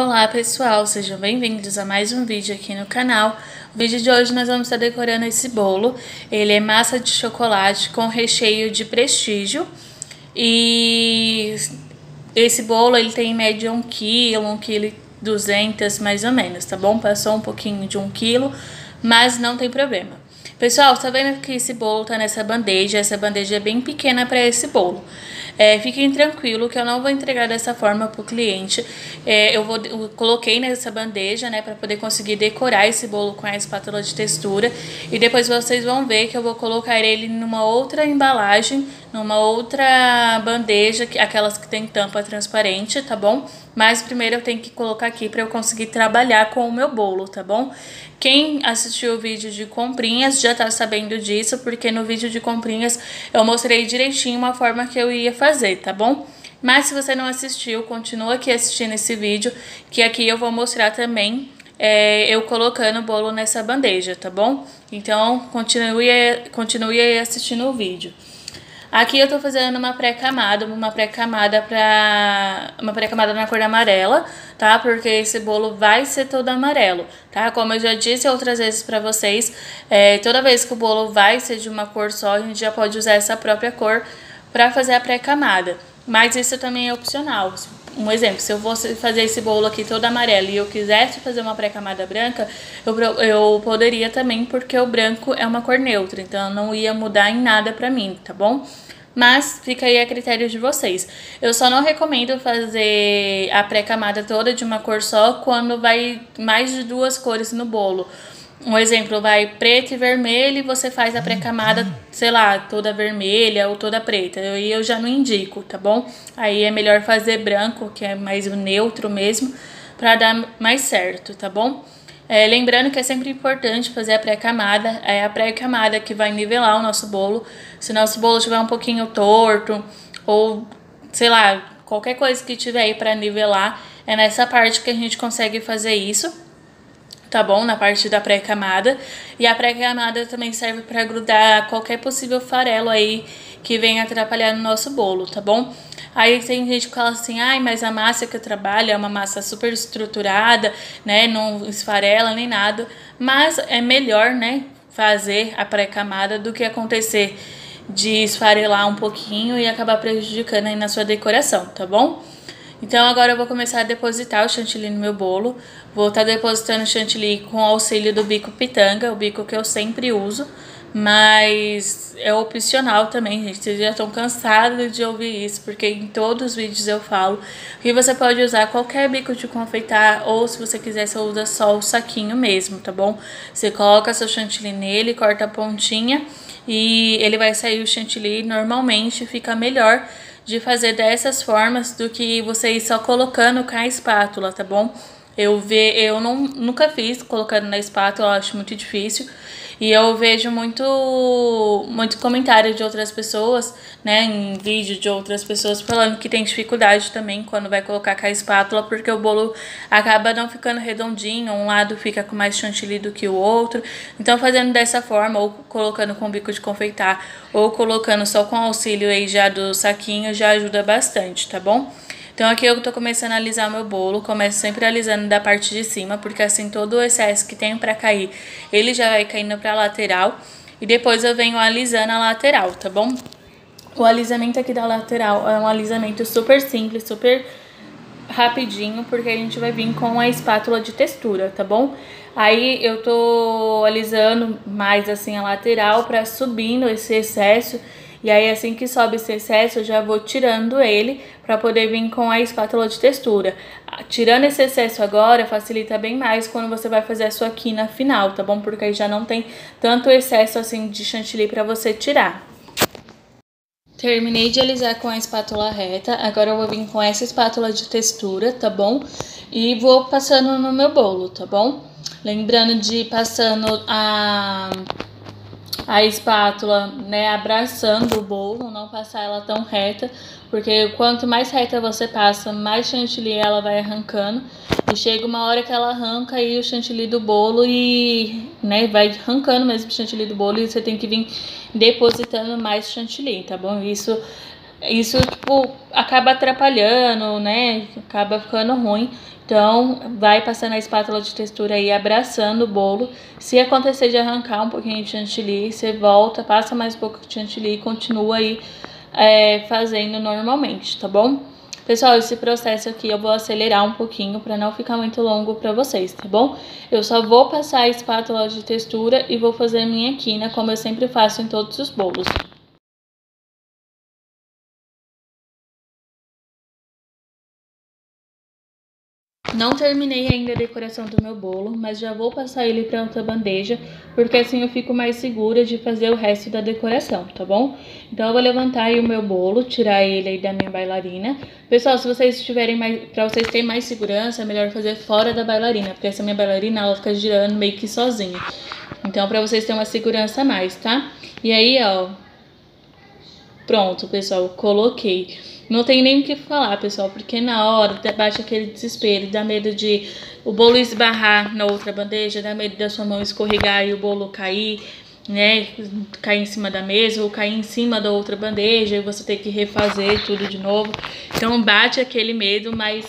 Olá pessoal, sejam bem-vindos a mais um vídeo aqui no canal. O vídeo de hoje nós vamos estar decorando esse bolo. Ele é massa de chocolate com recheio de prestígio. E esse bolo ele tem em média 1 kg, 1 kg 200 mais ou menos, tá bom? Passou um pouquinho de 1 kg, mas não tem problema. Pessoal, tá vendo que esse bolo tá nessa bandeja? Essa bandeja é bem pequena para esse bolo. Fiquem tranquilos que eu não vou entregar dessa forma pro cliente. Eu coloquei nessa bandeja, né, para poder conseguir decorar esse bolo com a espátula de textura. E depois vocês vão ver que eu vou colocar ele numa outra embalagem, numa outra bandeja, aquelas que tem tampa transparente, tá bom? Mas primeiro eu tenho que colocar aqui para eu conseguir trabalhar com o meu bolo, tá bom? Quem assistiu o vídeo de comprinhas já tá sabendo disso, porque no vídeo de comprinhas eu mostrei direitinho uma forma que eu ia fazer, tá bom? Mas se você não assistiu, continua aqui assistindo esse vídeo, que aqui eu vou mostrar também eu colocando o bolo nessa bandeja, tá bom? Então continue aí assistindo o vídeo. Aqui eu tô fazendo uma pré-camada na cor amarela, tá? Porque esse bolo vai ser todo amarelo, tá? Como eu já disse outras vezes pra vocês, toda vez que o bolo vai ser de uma cor só, a gente já pode usar essa própria cor pra fazer a pré-camada. Mas isso também é opcional. Um exemplo, se eu fosse fazer esse bolo aqui todo amarelo e eu quisesse fazer uma pré-camada branca, eu poderia também, porque o branco é uma cor neutra, então não ia mudar em nada pra mim, tá bom? Mas fica aí a critério de vocês. Eu só não recomendo fazer a pré-camada toda de uma cor só quando vai mais de 2 cores no bolo. Um exemplo, vai preto e vermelho e você faz a pré-camada, sei lá, toda vermelha ou toda preta. Aí eu já não indico, tá bom? Aí é melhor fazer branco, que é mais neutro mesmo, pra dar mais certo, tá bom? Lembrando que é sempre importante fazer a pré-camada. É a pré-camada que vai nivelar o nosso bolo. Se o nosso bolo estiver um pouquinho torto ou, sei lá, qualquer coisa que tiver aí pra nivelar, é nessa parte que a gente consegue fazer isso. Tá bom? Na parte da pré-camada. E a pré-camada também serve para grudar qualquer possível farelo aí que venha atrapalhar no nosso bolo, tá bom? Aí tem gente que fala assim, ai, mas a massa que eu trabalho é uma massa super estruturada, né? Não esfarela nem nada. Mas é melhor, né, fazer a pré-camada do que acontecer de esfarelar um pouquinho e acabar prejudicando aí na sua decoração, tá bom? Então agora eu vou começar a depositar o chantilly no meu bolo. Vou estar depositando o chantilly com o auxílio do bico pitanga, o bico que eu sempre uso. Mas é opcional também, gente. Vocês já estão cansados de ouvir isso, porque em todos os vídeos eu falo que você pode usar qualquer bico de confeitar, ou se você quiser, você usa só o saquinho mesmo, tá bom? Você coloca seu chantilly nele, corta a pontinha e ele vai sair o chantilly. Normalmente fica melhor de fazer dessas formas do que você ir só colocando com a espátula, tá bom? Eu nunca fiz colocando na espátula, eu acho muito difícil. E eu vejo muito comentário de outras pessoas, né, em vídeo de outras pessoas falando que tem dificuldade também quando vai colocar com a espátula, porque o bolo acaba não ficando redondinho, um lado fica com mais chantilly do que o outro. Então fazendo dessa forma, ou colocando com bico de confeitar, ou colocando só com auxílio aí já do saquinho, já ajuda bastante, tá bom? Então aqui eu tô começando a alisar meu bolo, começo sempre alisando da parte de cima, porque assim todo o excesso que tem pra cair, ele já vai caindo pra lateral, e depois eu venho alisando a lateral, tá bom? O alisamento aqui da lateral é um alisamento super simples, super rapidinho, porque a gente vai vir com a espátula de textura, tá bom? Aí eu tô alisando mais assim a lateral pra subindo esse excesso. E aí assim que sobe esse excesso, eu já vou tirando ele para poder vir com a espátula de textura. Tirando esse excesso agora facilita bem mais quando você vai fazer a sua quina final, tá bom? Porque aí já não tem tanto excesso assim de chantilly para você tirar. Terminei de alisar com a espátula reta, agora eu vou vir com essa espátula de textura, tá bom? E vou passando no meu bolo, tá bom? Lembrando de ir passando a espátula, né, abraçando o bolo, não passar ela tão reta, porque quanto mais reta você passa, mais chantilly ela vai arrancando, e chega uma hora que ela arranca aí o chantilly do bolo e, né, vai arrancando mesmo o chantilly do bolo, e você tem que vir depositando mais chantilly, tá bom? Isso isso, tipo, acaba atrapalhando, né? Acaba ficando ruim. Então, vai passando a espátula de textura aí, abraçando o bolo. Se acontecer de arrancar um pouquinho de chantilly, você volta, passa mais um pouco de chantilly e continua aí fazendo normalmente, tá bom? Pessoal, esse processo aqui eu vou acelerar um pouquinho para não ficar muito longo para vocês, tá bom? Eu só vou passar a espátula de textura e vou fazer a minha quina, como eu sempre faço em todos os bolos. Não terminei ainda a decoração do meu bolo, mas já vou passar ele para outra bandeja, porque assim eu fico mais segura de fazer o resto da decoração, tá bom? Então eu vou levantar aí o meu bolo, tirar ele aí da minha bailarina. Pessoal, se vocês tiverem mais, para vocês terem mais segurança, é melhor fazer fora da bailarina, porque essa minha bailarina ela fica girando meio que sozinha. Então para vocês terem uma segurança a mais, tá? E aí, ó, pronto, pessoal, coloquei. Não tem nem o que falar, pessoal, porque na hora bate aquele desespero, dá medo de o bolo esbarrar na outra bandeja, dá medo da sua mão escorregar e o bolo cair, né? Cair em cima da mesa ou cair em cima da outra bandeja e você ter que refazer tudo de novo. Então bate aquele medo, mas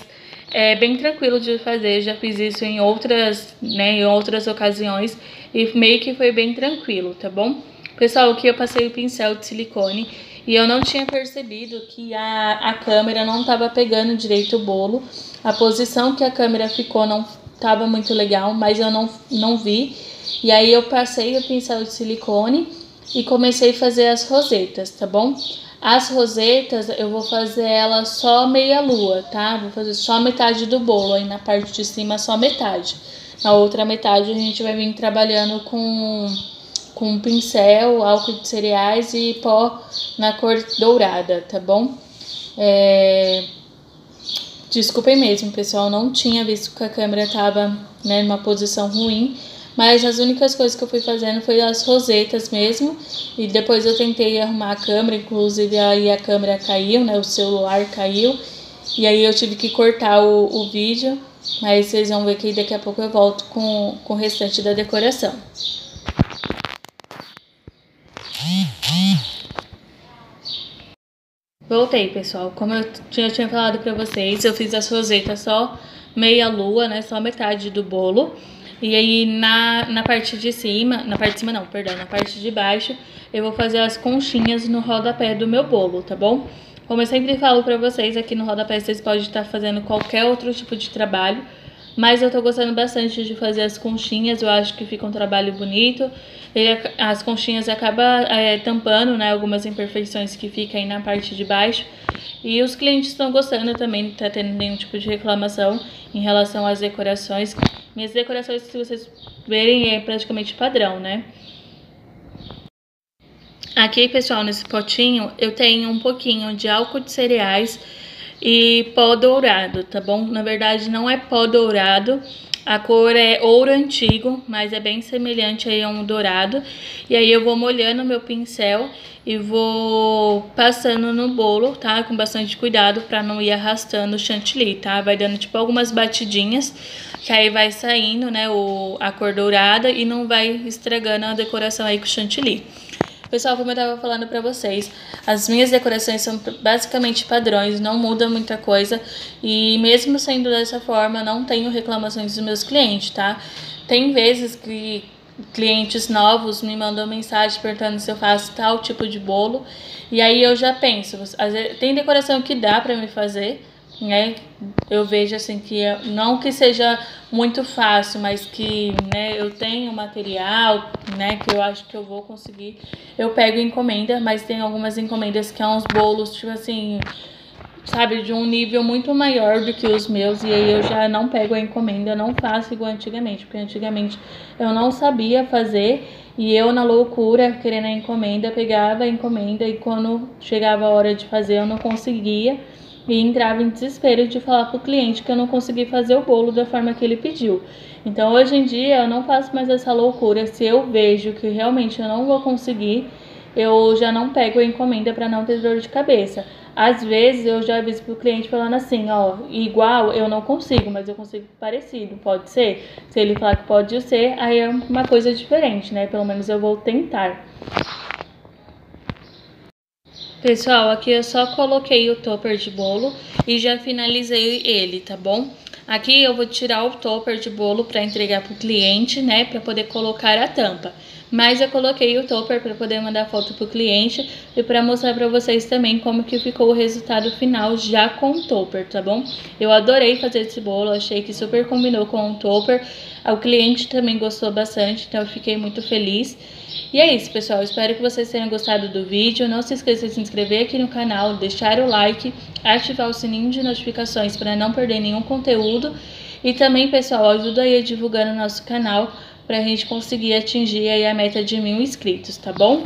é bem tranquilo de fazer. Já fiz isso em outras, né, em outras ocasiões e meio que foi bem tranquilo, tá bom? Pessoal, aqui eu passei o pincel de silicone e eu não tinha percebido que a câmera não estava pegando direito o bolo. A posição que a câmera ficou não estava muito legal, mas eu não vi. E aí eu passei o pincel de silicone e comecei a fazer as rosetas, tá bom? As rosetas eu vou fazer ela só meia lua, tá? Vou fazer só metade do bolo, aí na parte de cima só metade. Na outra metade a gente vai vir trabalhando com pincel, álcool de cereais e pó na cor dourada, tá bom? Desculpem mesmo, pessoal, não tinha visto que a câmera tava, né, numa posição ruim, mas as únicas coisas que eu fui fazendo foi as rosetas mesmo, e depois eu tentei arrumar a câmera, inclusive aí a câmera caiu, né, o celular caiu, e aí eu tive que cortar o vídeo, mas vocês vão ver que daqui a pouco eu volto com o restante da decoração. Voltei, pessoal. Como eu tinha falado pra vocês, eu fiz as rosetas só meia lua, né? Só metade do bolo. E aí na parte de cima, na parte de cima não, perdão, na parte de baixo, eu vou fazer as conchinhas no rodapé do meu bolo, tá bom? Como eu sempre falo pra vocês, aqui no rodapé vocês podem estar fazendo qualquer outro tipo de trabalho. Mas eu tô gostando bastante de fazer as conchinhas, eu acho que fica um trabalho bonito. As conchinhas acabam tampando, né, algumas imperfeições que ficam aí na parte de baixo. E os clientes estão gostando também, não tá tendo nenhum tipo de reclamação em relação às decorações. Minhas decorações, se vocês verem, é praticamente padrão, né? Aqui, pessoal, nesse potinho, eu tenho um pouquinho de álcool de cereais e pó dourado, tá bom? Na verdade, não é pó dourado, a cor é ouro antigo, mas é bem semelhante aí a um dourado. E aí eu vou molhando meu pincel e vou passando no bolo, tá? Com bastante cuidado pra não ir arrastando o chantilly, tá? Vai dando tipo algumas batidinhas, que aí vai saindo, né, a cor dourada e não vai estragando a decoração aí com o chantilly. Pessoal, como eu tava falando pra vocês, as minhas decorações são basicamente padrões, não muda muita coisa. E mesmo sendo dessa forma, não tenho reclamações dos meus clientes, tá? Tem vezes que clientes novos me mandam mensagem perguntando se eu faço tal tipo de bolo. E aí eu já penso, às vezes, tem decoração que dá pra me fazer, né? Eu vejo assim que não que seja muito fácil, mas que, né, eu tenho material, né, que eu acho que eu vou conseguir. Eu pego encomenda, mas tem algumas encomendas que são uns bolos, tipo assim, sabe, de um nível muito maior do que os meus, e aí eu já não pego a encomenda, não faço igual antigamente, porque antigamente eu não sabia fazer e eu na loucura, querendo a encomenda, pegava a encomenda e quando chegava a hora de fazer eu não conseguia. E entrava em desespero de falar pro cliente que eu não consegui fazer o bolo da forma que ele pediu. Então hoje em dia eu não faço mais essa loucura. Se eu vejo que realmente eu não vou conseguir, eu já não pego a encomenda para não ter dor de cabeça. Às vezes eu já aviso pro cliente falando assim, ó, igual eu não consigo, mas eu consigo parecido, pode ser? Se ele falar que pode ser, aí é uma coisa diferente, né? Pelo menos eu vou tentar. Pessoal, aqui eu só coloquei o topper de bolo e já finalizei ele, tá bom? Aqui eu vou tirar o topper de bolo para entregar pro cliente, né, para poder colocar a tampa. Mas eu coloquei o topper para poder mandar foto pro cliente e para mostrar para vocês também como que ficou o resultado final já com o topper, tá bom? Eu adorei fazer esse bolo, achei que super combinou com o topper. O cliente também gostou bastante, então eu fiquei muito feliz. E é isso, pessoal. Espero que vocês tenham gostado do vídeo. Não se esqueça de se inscrever aqui no canal, deixar o like, ativar o sininho de notificações para não perder nenhum conteúdo. E também, pessoal, ajuda aí a divulgar o nosso canal para a gente conseguir atingir aí a meta de 1000 inscritos, tá bom?